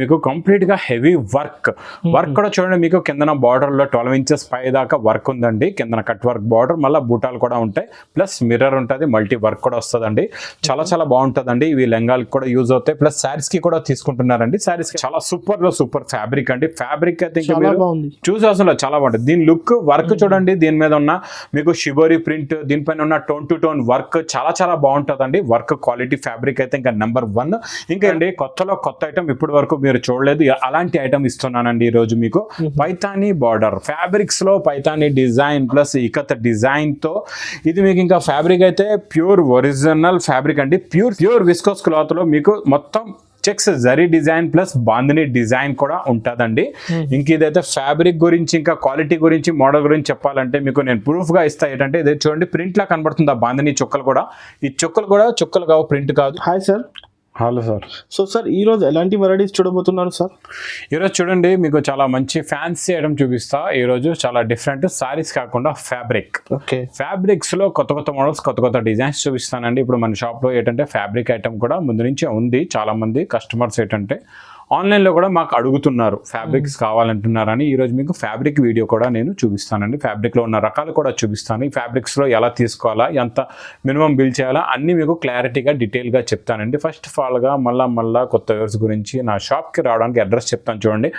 మీకు కంప్లీట్ గా heavy work కూడా చూడండి. మీకు కిందన బార్డర్ లో 12 ఇంచెస్ పై దాకా వర్క్ ఉందండి. కిందన కట్ వర్క్ బార్డర్, మళ్ళీ బూటాలు కూడా ఉంటాయి, ప్లస్ మిర్రర్ ఉంటుంది, మల్టీ వర్క్ కూడా వస్తుందండి. చాలా బాగుంటుందండి. ఇవి లెంగాలకి కూడా యూజ్ అవుతాయి, ప్లస్ శారీస్ కి కూడా తీసుకుంటున్నారండి. శారీస్ చాలా సూపర్ ఫ్యాబ్రిక్ అండి. ఫ్యాబ్రిక్ అయితే చూసి అసలు చాలా బాగుంటుంది. దీని లుక్ వర్క్ చూడండి. దీని మీద ఉన్న మీకు షిబోరి ప్రింట్, దీనిపైన ఉన్న టోన్ టు టోన్ వర్క్ చాలా బాగుంటుందండి. వర్క్ క్వాలిటీ ఫ్యాబ్రిక్ అయితే ఇంకా నెంబర్ 1. ఇంకా అండి కొత్త ఐటమ్ ఇప్పటి వరకు మీరు చూడలేదు, అలాంటి ఐటమ్ ఇస్తున్నానండి ఈరోజు మీకు. పైతానీ బార్డర్ ఫ్యాబ్రిక్స్ లో Paithani design plus ikat design తో ఇది మీకు ఇంకా ఫ్యాబ్రిక్ అయితే ప్యూర్ ఒరిజినల్ ఫ్యాబ్రిక్ అండి. ప్యూర్ విస్కోస్ క్లాత్ లో మీకు మొత్తం checks zari design plus bandhani design కూడా ఉంటుందండి. ఇంక ఇదైతే ఫ్యాబ్రిక్ గురించి ఇంకా క్వాలిటీ గురించి మోడల్ గురించి చెప్పాలంటే మీకు నేను ప్రూఫ్ గా ఇస్తా. ఏంటంటే ఇది చూడండి, ప్రింట్ లా కనబడుతుంది ఆ బాందిని చుక్కలు కూడా. ఈ చుక్కలు కూడా చుక్కలు కావు, ప్రింట్ కాదు. Hi sir. Hello sir. So sir ఈరోజు ఎలాంటి వెరైటీస్ చూడబోతున్నారు సార్? ఈరోజు చూడండి, మీకు చాలా మంచి ఫ్యాన్సీ ఐటమ్ చూపిస్తా. ఈరోజు చాలా డిఫరెంట్ సారీస్ కాకుండా ఫ్యాబ్రిక్స్ లో కొత్త మోడల్స్, కొత్త డిజైన్స్ చూపిస్తానండి. ఇప్పుడు మన షాప్ లో ఏంటంటే ఫ్యాబ్రిక్ ఐటమ్ కూడా ముందు నుంచి ఉంది. చాలా మంది కస్టమర్స్ ఏంటంటే ఆన్లైన్లో కూడా మాకు అడుగుతున్నారు, ఫ్యాబ్రిక్స్ కావాలంటున్నారని. ఈరోజు మీకు ఫ్యాబ్రిక్ వీడియో కూడా నేను చూపిస్తానండి. ఫ్యాబ్రిక్లో ఉన్న రకాలు కూడా చూపిస్తాను. ఈ ఫ్యాబ్రిక్స్లో ఎలా తీసుకోవాలా, ఎంత మినిమం బిల్ చేయాలా అన్నీ మీకు క్లారిటీగా డీటెయిల్గా చెప్తానండి. ఫస్ట్ ఆఫ్ ఆల్గా మళ్ళా కొత్త వ్యూవర్స్ గురించి నా షాప్కి రావడానికి అడ్రస్ చెప్తాను చూడండి.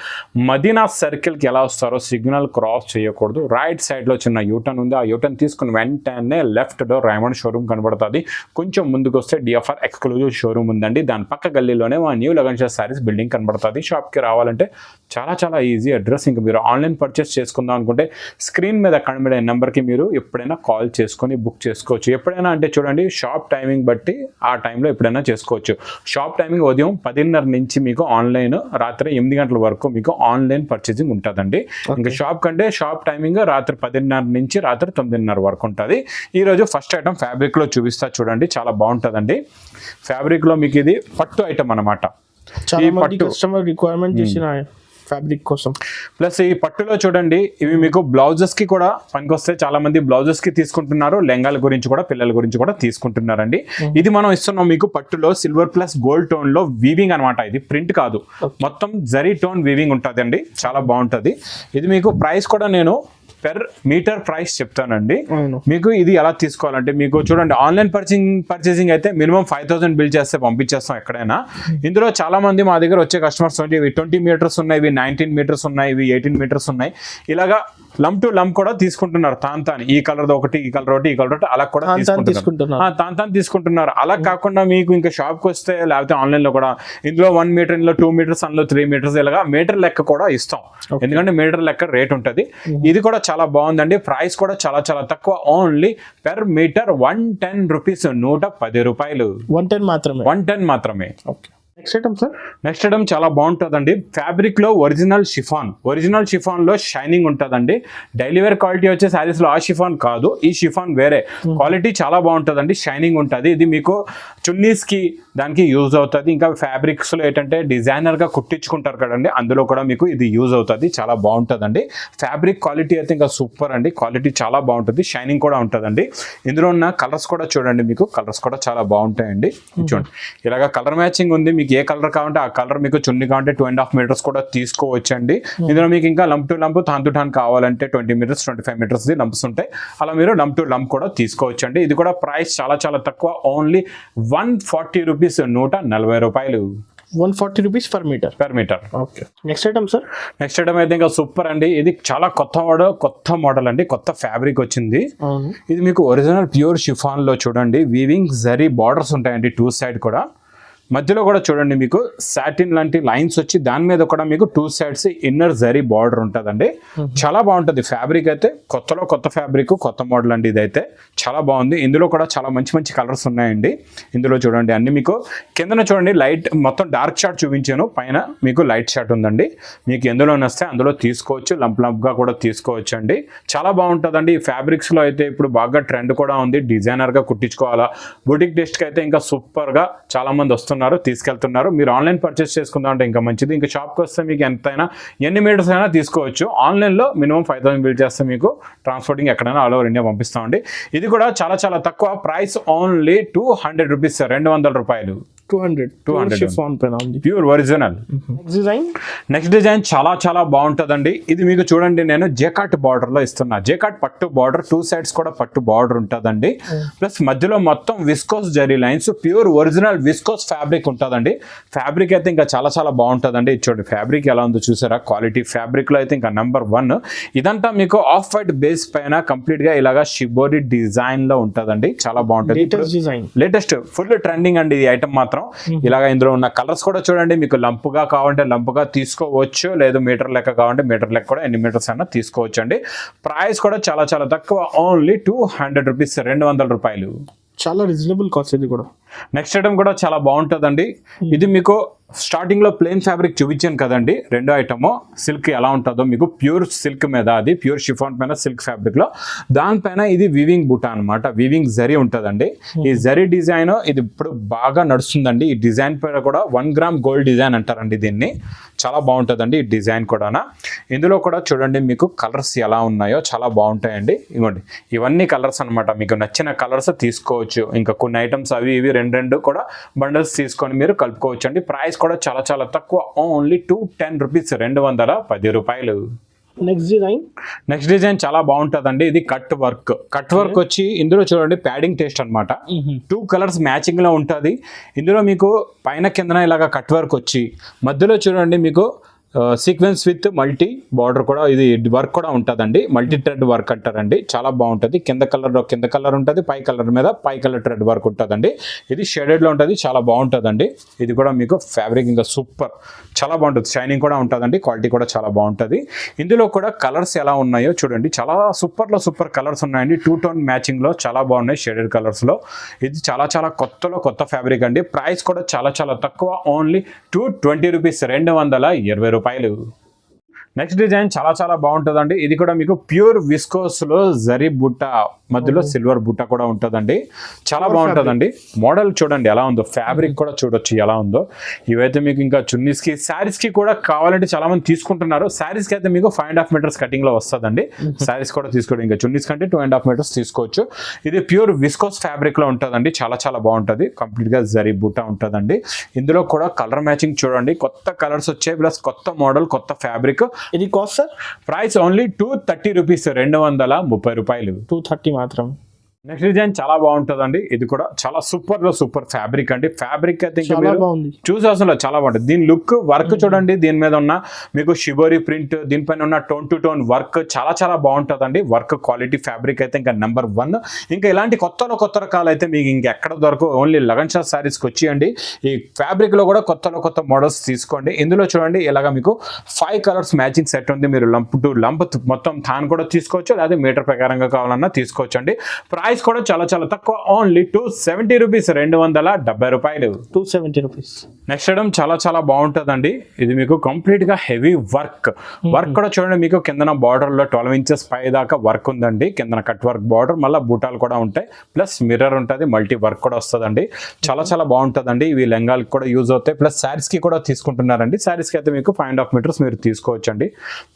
మదీనా సర్కిల్కి ఎలా వస్తారో సిగ్నల్ క్రాస్ చేయకూడదు. రైట్ సైడ్లో చిన్న యూటర్న్ ఉంది. ఆ యూటర్న్ తీసుకుని వెంటనే లెఫ్ట్ డోర్ రైమండ్ షోరూమ్ కనబడుతుంది. కొంచెం ముందుకు వస్తే డిఎఫ్ఆర్ ఎక్స్క్లూజివ్ షోరూమ్ ఉందండి. దాని పక్క గల్లీలోనే మా న్యూ లగన్షా సారీస్ బిల్డింగ్ కనబడుతుంది. షాప్కి రావాలంటే చాలా ఈజీ అడ్రస్. ఇంకా మీరు ఆన్లైన్ పర్చేస్ చేసుకుందాం అనుకుంటే స్క్రీన్ మీద కనబడే నెంబర్కి మీరు ఎప్పుడైనా కాల్ చేసుకొని బుక్ చేసుకోవచ్చు. ఎప్పుడైనా అంటే చూడండి, షాప్ టైమింగ్ బట్టి ఆ టైంలో ఎప్పుడైనా చేసుకోవచ్చు. షాప్ టైమింగ్ ఉదయం 10:30 నుంచి మీకు ఆన్లైన్, రాత్రి 8 గంటల వరకు మీకు ఆన్లైన్ పర్చేసింగ్ ఉంటుందండి. ఇంకా షాప్ కంటే షాప్ టైమింగ్ రాత్రి 10:30 నుంచి రాత్రి 9:30 వరకు ఉంటుంది. ఈరోజు ఫస్ట్ ఐటమ్ ఫ్యాబ్రిక్లో చూపిస్తా చూడండి, చాలా బాగుంటుందండి. ఫ్యాబ్రిక్లో మీకు ఇది పట్టు ఐటమ్ అనమాట. చాలా మంది కస్టమర్ రిక్వైర్మెంట్ చేసిన ఫ్యాబ్రిక్ కోసం. ప్లస్ ఈ పట్టులో చూడంండి, ఇవి మీకు బ్లౌజెస్ కి కూడా పనికొస్తాయి. చాలా మంది బ్లౌజెస్ కి తీసుకుంటున్నారు, లెంగాల గురించి కూడా, పిల్లల గురించి కూడా తీసుకుంటున్నారండి. ఇది మనం ఇస్తున్నాం మీకు పట్టులో సిల్వర్ ప్లస్ గోల్డ్ టోన్ లో వీవింగ్ అనమాట. ఇది ప్రింట్ కాదు, మొత్తం జరీ టోన్ వీవింగ్ ఉంటుంది అండి. చాలా బాగుంటుంది. ఇది మీకు ప్రైస్ కూడా నేను పెర్ మీటర్ ప్రైస్ చెప్తానండి. మీకు ఇది ఎలా తీసుకోవాలంటే మీకు చూడండి, ఆన్లైన్ పర్చేసింగ్ అయితే మినిమం 5,000 బిల్ చేస్తే పంపించేస్తాం ఎక్కడైనా. ఇందులో చాలా మంది మా దగ్గర వచ్చే కస్టమర్స్ ఇవి 20 మీటర్స్ ఉన్నాయి, ఇవి 19 మీటర్స్ ఉన్నాయి, ఇవి 18 మీటర్స్ ఉన్నాయి. ఇలాగా లమ్ టు లమ్ కూడా తీసుకుంటున్నారు. తాను ఈ కలర్ ఒకటి, ఈ కలర్ ఒకటి, ఈ కలర్ ఒకటి అలా కూడా తీసుకుంటున్నారు. అలా కాకుండా మీకు ఇంకా షాప్కి వస్తే లేకపోతే ఆన్లైన్ లో కూడా ఇందులో 1 మీటర్, ఇందులో 2 మీటర్స్, అందులో 3 మీటర్స్, ఇలాగా మీటర్ లెక్క కూడా ఇస్తాం. ఎందుకంటే మీటర్ లెక్క రేట్ ఉంటుంది. ఇది కూడా చాలా బాగుందండి. ప్రైస్ కూడా చాలా తక్కువ. ఓన్లీ పెర్ మీటర్ 110 రూపీస్, 110 రూపాయలు. 110 మాత్రమే. నెక్స్ట్ ఐటమ్ చాలా బాగుంటుందండి. ఫ్యాబ్రిక్ లో ఒరిజినల్ షిఫాన్ లో షైనింగ్ ఉంటుందండి. డైలీ వేర్ క్వాలిటీ వచ్చే శారీస్ లో ఆ షిఫాన్ కాదు, ఈ షిఫాన్ వేరే క్వాలిటీ. చాలా బాగుంటుందండి, షైనింగ్ ఉంటుంది. ఇది మీకు చున్నీస్ కి దానికి యూజ్ అవుతుంది. ఇంకా ఫ్యాబ్రిక్స్ లో ఏంటంటే డిజైనర్ గా కుట్టించుకుంటారు కదండి, అందులో కూడా మీకు ఇది యూజ్ అవుతుంది. చాలా బాగుంటుందండి. ఫ్యాబ్రిక్ క్వాలిటీ అయితే ఇంకా సూపర్ అండి. క్వాలిటీ చాలా బాగుంటుంది, షైనింగ్ కూడా ఉంటుందండి. ఇందులో ఉన్న కలర్స్ కూడా చూడండి, మీకు కలర్స్ కూడా చాలా బాగుంటాయండి. చూడండి, ఇలాగా కలర్ మ్యాచింగ్ ఉంది. మీకు ఏ కలర్ కావాలంటే ఆ కలర్, మీకు చున్నీ కావాలంటే 2.5 మీటర్స్ కూడా తీసుకోవచ్చండి. ఇందులో మీకు ఇంకా lump to lump, tan to tan కావాలంటే 20 మీటర్స్, 25 మీటర్స్ లంప్స్ ఉంటాయి. అలా మీరు లంప్ టు లంప్ కూడా తీసుకోవచ్చండి. ఇది కూడా ప్రైస్ చాలా తక్కువ. ఓన్లీ 140 రూపీస్, 140 రూపాయలు. 140 rupees per metre. Okay. Next item అయితే ఇంకా సూపర్ అండి. ఇది చాలా కొత్త మోడల్ అండి. కొత్త ఫ్యాబ్రిక్ వచ్చింది. ఇది మీకు ఒరిజినల్ ప్యూర్ షిఫాన్ లో చూడండి, వీవింగ్ జరీ బార్డర్స్ ఉంటాయండి 2 సైడ్ కూడా. మధ్యలో కూడా చూడండి మీకు సాటిన్ లాంటి లైన్స్ వచ్చి దాని మీద కూడా మీకు 2 సైడ్స్ ఇన్నర్ జరీ బార్డర్ ఉంటుందండి. చాలా బాగుంటుంది ఫ్యాబ్రిక్ అయితే. కొత్త ఫ్యాబ్రిక్, కొత్త మోడల్ అండి. ఇదైతే చాలా బాగుంది. ఇందులో కూడా చాలా మంచి కలర్స్ ఉన్నాయండి. ఇందులో చూడండి అన్ని మీకు కిందన చూడండి లైట్, మొత్తం డార్క్ షార్ట్ చూపించాను, పైన మీకు లైట్ షార్ట్ ఉందండి. మీకు ఎందులో నస్తే అందులో తీసుకోవచ్చు, లంప్గా కూడా తీసుకోవచ్చు అండి. చాలా బాగుంటుందండి. ఈ ఫ్యాబ్రిక్స్ లో అయితే ఇప్పుడు బాగా ట్రెండ్ కూడా ఉంది. డిజైనర్ గా కుట్టించుకోవాలా, బుటిక్ టెస్ట్ కి అయితే ఇంకా సూపర్ గా చాలా మంది వస్తున్నారు, తీసుకెళ్తున్నారు. మీరు ఆన్లైన్ పర్చేస్ చేసుకుందాం అంటే ఇంకా మంచిది. ఇంకా షాప్కి వస్తే మీకు ఎంతైనా ఎన్ని మీటర్స్ అయినా తీసుకోవచ్చు. ఆన్లైన్లో మినిమం 5,000 బిల్ చేస్తే మీకు ట్రాన్స్పోర్టింగ్ ఎక్కడైనా ఆల్ ఓవర్ ఇండియా పంపిస్తామండి. ఇది కూడా చాలా తక్కువ ప్రైస్. ఓన్లీ 200 రూపీస్, 200 రూపాయలు. 200 షిఫాన్ పైన ఉంది. Pure original. Next design. Next design చాలా చాలా బాగుంటుందండి. ఇది మీకు చూడండి, నేను జేకాట్ బార్డర్ లో ఇస్తున్నా. జేకాట్ పట్టు బార్డర్, 2 sides కూడా పట్టు బార్డర్ ఉంటుందండి. ప్లస్ మధ్యలో మొత్తం viscose zari lines, pure original viscose fabric ఉంటుందండి. ఫ్యాబ్రిక్ అయితే ఇంకా చాలా చాలా బాగుంటుందండి. ఇది చూడండి ఫ్యాబ్రిక్ ఎలా ఉందో చూసారా, క్వాలిటీ ఫ్యాబ్రిక్ లో అయితే ఇంకా నెంబర్ 1. ఇదంతా మీకు ఆఫ్ వైట్ బేస్ పైన కంప్లీట్ గా ఇలాగా షిబోరి డిజైన్ లో ఉంటుందండి. చాలా బాగుంటుంది, లేటెస్ట్ ఫుల్ ట్రెండింగ్ అండి ఈ ఐటమ్ మాత్రం. ఇలాగా ఇందులో ఉన్న కలర్స్ కూడా చూడండి, మీకు లంపుగా కావాలంటే లంపుగా తీసుకోవచ్చు, లేదు మీటర్ లెక్క కావాలంటే మీటర్ లెక్క కూడా ఎన్ని మీటర్స్ అయినా తీసుకోవచ్చు అండి. ప్రైస్ కూడా చాలా చాలా తక్కువ, ఓన్లీ 200 రూపీస్, 200 రూపాయలు. చాలా రీజనబుల్ కాస్ట్ ఇది కూడా. నెక్స్ట్ ఐటమ్ కూడా చాలా బాగుంటుందండి. ఇది మీకు స్టార్టింగ్ లో ప్లెయిన్ ఫ్యాబ్రిక్ చూపించాను కదండి, రెండో ఐటమ్ సిల్క్ ఎలా ఉంటుందో మీకు ప్యూర్ సిల్క్ మీద, అది ప్యూర్ షిఫాన్ పైన సిల్క్ ఫ్యాబ్రిక్ లో, దానిపైన ఇది వీవింగ్ బూటా అనమాట. వీవింగ్ జరీ ఉంటుందండి. ఈ జరీ డిజైన్ ఇది ఇప్పుడు బాగా నడుస్తుందండి. ఈ డిజైన్ పైన కూడా 1 గ్రామ్ గోల్డ్ డిజైన్ అంటారండి దీన్ని. చాలా బాగుంటుందండి ఈ డిజైన్ కూడా. ఇందులో కూడా చూడండి మీకు కలర్స్ ఎలా ఉన్నాయో చాలా బాగుంటాయండి. ఇవ్వండి, ఇవన్నీ కలర్స్ అనమాట. మీకు నచ్చిన కలర్స్ తీసుకోవచ్చు. ఇంకా కొన్ని ఐటమ్స్ అవి ఇవి రెండు కూడా బండల్స్ తీసుకొని మీరు కలుపుకోవచ్చు అండి. ప్రైస్ కూడా చాలా చాలా తక్కువ, ఓన్లీ 210 రూపీస్, 210 రూపాయలు. నెక్స్ట్ డిజైన్ చాలా బాగుంటుందండి. ఇది కట్ వర్క్ వచ్చి ఇందులో చూడండి ప్యాడింగ్ టేస్ట్ అనమాట. 2 కలర్స్ మ్యాచింగ్ లో ఉంటుంది. ఇందులో మీకు పైన కిందన ఇలాగా కట్ వర్క్ వచ్చి మధ్యలో చూడండి మీకు సీక్వెన్స్ విత్ మల్టీ బార్డర్ కూడా, ఇది వర్క్ కూడా ఉంటుందండి. మల్టీ థ్రెడ్ వర్క్ అంటారండి. చాలా బాగుంటుంది. కింద కలర్ ఉంటుంది, పై కలర్ మీద పై కలర్ థ్రెడ్ వర్క్ ఉంటుందండి. ఇది షేడెడ్ లో ఉంటుంది, చాలా బాగుంటుందండి. ఇది కూడా మీకు ఫ్యాబ్రిక్ ఇంకా సూపర్, చాలా బాగుంటుంది. షైనింగ్ కూడా ఉంటుందండి, క్వాలిటీ కూడా చాలా బాగుంటుంది. ఇందులో కూడా కలర్స్ ఎలా ఉన్నాయో చూడండి, చాలా సూపర్ కలర్స్ ఉన్నాయండి. 2 టోన్ మ్యాచింగ్ లో చాలా బాగున్నాయి, షేడెడ్ కలర్స్ లో. ఇది చాలా చాలా కొత్త ఫ్యాబ్రిక్ అండి. ప్రైస్ కూడా చాలా చాలా తక్కువ, ఓన్లీ 220 రూపీస్, 220 రూపాయలు. నెక్స్ట్ డిజైన్ చాలా చాలా బాగుంటుందండి. ఇది కూడా మీకు ప్యూర్ విస్కోస్ లో జరీ బుట్ట, మధ్యలో సిల్వర్ బుట్ట కూడా ఉంటుందండి. చాలా బాగుంటుందండి. మోడల్ చూడండి ఎలా ఉందో, ఫ్యాబ్రిక్ కూడా చూడొచ్చు ఎలా ఉందో. ఇవైతే మీకు ఇంకా చున్నీస్ కి, శారీస్ కి కూడా కావాలంటే చాలా మంది తీసుకుంటున్నారు. శారీస్ కి అయితే మీకు 5.5 మీటర్స్ కటింగ్ లో వస్తుందండి. శారీస్ కూడా తీసుకోండి, ఇంకా చున్నీస్ కంటే 2.5 మీటర్స్ తీసుకోవచ్చు. ఇది ప్యూర్ విస్కోస్ ఫ్యాబ్రిక్ లో ఉంటుందండి. చాలా చాలా బాగుంటుంది. కంప్లీట్ గా జరీ బుట్ట ఉంటుందండి. ఇందులో కూడా కలర్ మ్యాచింగ్ చూడండి, కొత్త కలర్స్ వచ్చాయి, ప్లస్ కొత్త మోడల్, కొత్త ఫ్యాబ్రిక్. ఇది cost sir, price only 230 rupees, 230 రూపాయలు. 230 మాత్రం. నెక్స్ట్ డిజైన్ చాలా బాగుంటుందండి. ఇది కూడా చాలా సూపర్ ఫ్యాబ్రిక్ అండి. ఫ్యాబ్రిక్ అయితే చూసే అవసరం చాలా బాగుంటుంది. దీని లుక్, వర్క్ చూడండి, దీని మీద ఉన్న మీకు షిబోరి ప్రింట్, దీనిపైన ఉన్న టోన్ టు టోన్ వర్క్ చాలా చాలా బాగుంటుందండి. వర్క్ క్వాలిటీ ఫ్యాబ్రిక్ అయితే ఇంకా నెంబర్ 1. ఇంకా ఇలాంటి కొత్త రకాలు అయితే మీకు ఇంకెక్కడ దొరకవు, ఓన్లీ లగన్ షా శారీస్కి వచ్చేయండి. ఈ ఫ్యాబ్రిక్ లో కూడా కొత్త మోడల్స్ తీసుకోండి. ఇందులో చూడండి ఇలాగా మీకు 5 కలర్స్ మ్యాచింగ్ సెట్ ఉంది. మీరు లంప్ టు లంప్ మొత్తం థాన్ కూడా తీసుకోవచ్చు, లేదా మీటర్ ప్రకారంగా కావాలన్నా తీసుకోవచ్చు అండి. ప్రైస్ కూడా చాలా చాలా తక్కువ, ఓన్లీ 270 రూపీస్, 270 రూపాయలు. 270 రూపీస్. నెక్స్ట్ ఐటమ్ చాలా చాలా బాగుంటుందండి. ఇది మీకు కంప్లీట్ గా హెవీ వర్క్ కూడా చూడండి, మీకు కిందన బార్డర్ లో 12 ఇంచెస్ పై దాకా వర్క్ ఉందండి. కిందన కట్ వర్క్ బార్డర్, మళ్ళీ బూటాలు కూడా ఉంటాయి, ప్లస్ మిర్రర్ ఉంటుంది, మల్టీ వర్క్ కూడా వస్తుందండి. చాలా చాలా బాగుంటుందండి. ఇవి లెంగాలకు కూడా యూజ్ అవుతాయి, ప్లస్ శారీస్ కి కూడా తీసుకుంటున్నారండి. శారీస్ కి అయితే మీకు 5.5 మీటర్స్ మీరు తీసుకోవచ్చు అండి.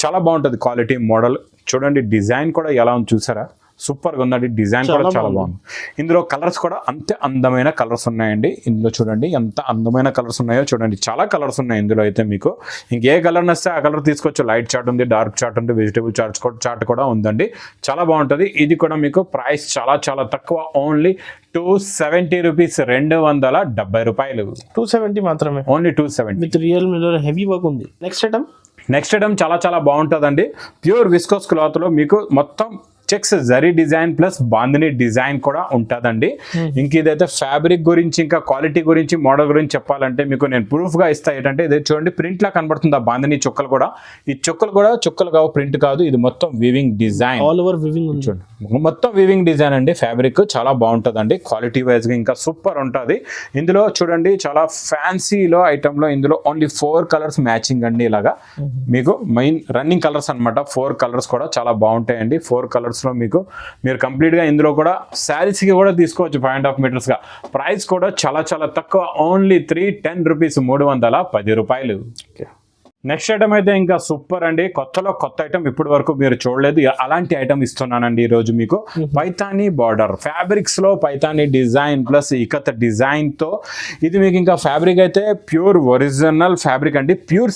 చాలా బాగుంటుంది క్వాలిటీ మోడల్. చూడండి డిజైన్ కూడా ఎలా ఉంది చూసారా, సూపర్ గా ఉందండి. డిజైన్ కూడా చాలా బాగుంది. ఇందులో కలర్స్ కూడా అంతే అందమైన కలర్స్ ఉన్నాయండి. ఇందులో చూడండి ఎంత అందమైన కలర్స్ ఉన్నాయో చూడండి, చాలా కలర్స్ ఉన్నాయి ఇందులో. అయితే మీకు ఇంకే కలర్ నస్తే ఆ కలర్ తీసుకోవచ్చు. లైట్ చార్ట్ ఉంది, డార్క్ చార్ట్ ఉంది, వెజిటేబుల్ చార్ట్ కూడా ఉందండి. చాలా బాగుంటుంది. ఇది కూడా మీకు ప్రైస్ చాలా చాలా తక్కువ, ఓన్లీ 270 రూపీస్, 270 రూపాయలు. 270 మాత్రమే, only 270. With real mirror heavy work ఉంది. నెక్స్ట్ ఐటమ్ చాలా చాలా బాగుంటుందండి. ప్యూర్ విస్కోస్ క్లాత్ లో మీకు మొత్తం checks zari design plus bandhani design కూడా ఉంటుందండి. ఇంక ఇదైతే ఫ్యాబ్రిక్ గురించి, ఇంకా క్వాలిటీ గురించి, మోడల్ గురించి చెప్పాలంటే మీకు నేను ప్రూఫ్ గా ఇస్తా. ఏంటంటే ఇది చూడండి, ప్రింట్ లా కనబడుతుంది ఆ బాందిని చుక్కలు కూడా. ఈ చుక్కలు కావు, ప్రింట్ కాదు, ఇది మొత్తం weaving design, all over weaving చూడండి, మొత్తం వీవింగ్ డిజైన్ అండి. ఫ్యాబ్రిక్ చాలా బాగుంటుందండి, క్వాలిటీ వైజ్ గా ఇంకా సూపర్ ఉంటుంది. ఇందులో చూడండి చాలా ఫ్యాన్సీలో ఐటమ్ లో ఇందులో ఓన్లీ 4 కలర్స్ మ్యాచింగ్ అండి. ఇలాగా మీకు మెయిన్ రన్నింగ్ కలర్స్ అనమాట. 4 కలర్స్ కూడా చాలా బాగుంటాయండి. 4 కలర్స్ లో మీకు మీరు కంప్లీట్ గా ఇందులో కూడా శారీస్ కి కూడా తీసుకోవచ్చు 5.5 మీటర్స్ గా. ప్రైస్ కూడా చాలా చాలా తక్కువ, ఓన్లీ 310 రూపీస్, 310 రూపాయలు. నెక్స్ట్ ఐటమ్ అయితే ఇంకా సూపర్ అండి, కొత్తలో కొత్త ఐటమ్ ఇప్పటి వరకు మీరు చూడలేదు, అలాంటి ఐటమ్ ఇస్తున్నానండి ఈ రోజు మీకు. పైతానీ బార్డర్ ఫ్యాబ్రిక్స్ లో Paithani design plus ikat design తో, ఇది మీకు ఇంకా ఫ్యాబ్రిక్ అయితే ప్యూర్ ఒరిజినల్ ఫ్యాబ్రిక్ అండి, ప్యూర్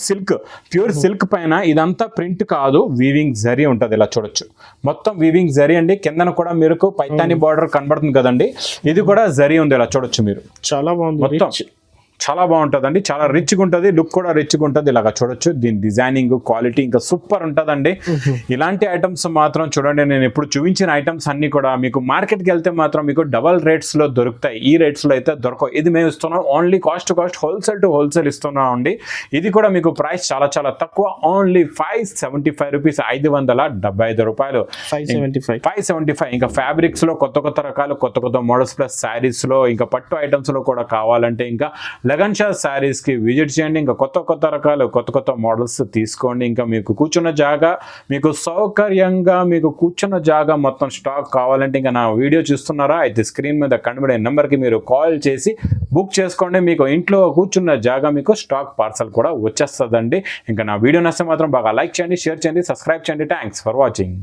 సిల్క్ పైన ఇదంతా ప్రింట్ కాదు, వీవింగ్ జరీ ఉంటుంది, ఇలా చూడొచ్చు మొత్తం వీవింగ్ జరీ అండి. కిందన కూడా మీకు పైతానీ బార్డర్ కనబడుతుంది కదండి, ఇది కూడా జరీ ఉంది, ఇలా చూడొచ్చు మీరు. చాలా బాగుంది, మొత్తం చాలా బాగుంటుందండి, చాలా రిచ్గా ఉంటుంది, లుక్ కూడా రిచ్గా ఉంటుంది, ఇలాగా చూడొచ్చు. దీని డిజైనింగ్ క్వాలిటీ ఇంకా సూపర్ ఉంటుందండి. ఇలాంటి ఐటమ్స్ మాత్రం చూడండి, నేను ఇప్పుడు చూపించిన ఐటమ్స్ అన్ని కూడా మీకు మార్కెట్కి వెళ్తే మాత్రం మీకు డబల్ రేట్స్లో దొరుకుతాయి, ఈ రేట్స్లో అయితే దొరకవు. ఇది మేము ఇస్తున్నాం only cost to cost, wholesale to wholesale ఇస్తున్నాం అండి. ఇది కూడా మీకు ప్రైస్ చాలా చాలా తక్కువ, ఓన్లీ 575 రూపీస్, 575 రూపాయలు, 575. ఇంకా ఫ్యాబ్రిక్స్ లో కొత్త కొత్త రకాలు, కొత్త కొత్త మోడల్స్ ప్లస్ శారీస్ లో ఇంకా పట్టు ఐటమ్స్ లో కూడా కావాలంటే ఇంకా లగన్ షా శారీస్ కి విజిట్ చేయండి. ఇంకా కొత్త కొత్త రకాలు, కొత్త కొత్త మోడల్స్ తీసుకోండి. ఇంకా మీకు కూర్చున్న జాగా, మీకు సౌకర్యంగా మీకు కూర్చున్న జాగా మొత్తం స్టాక్ కావాలంటే ఇంకా నా వీడియో చూస్తున్నారా అయితే స్క్రీన్ మీద కనబడే నెంబర్కి మీరు కాల్ చేసి బుక్ చేసుకోండి. మీకు ఇంట్లో కూర్చున్న జాగా మీకు స్టాక్ పార్సల్ కూడా వచ్చేస్తుందండి. ఇంకా నా వీడియో నచ్చితే మాత్రం బాగా లైక్ చేయండి, షేర్ చేయండి, సబ్స్క్రైబ్ చేయండి. Thanks for watching.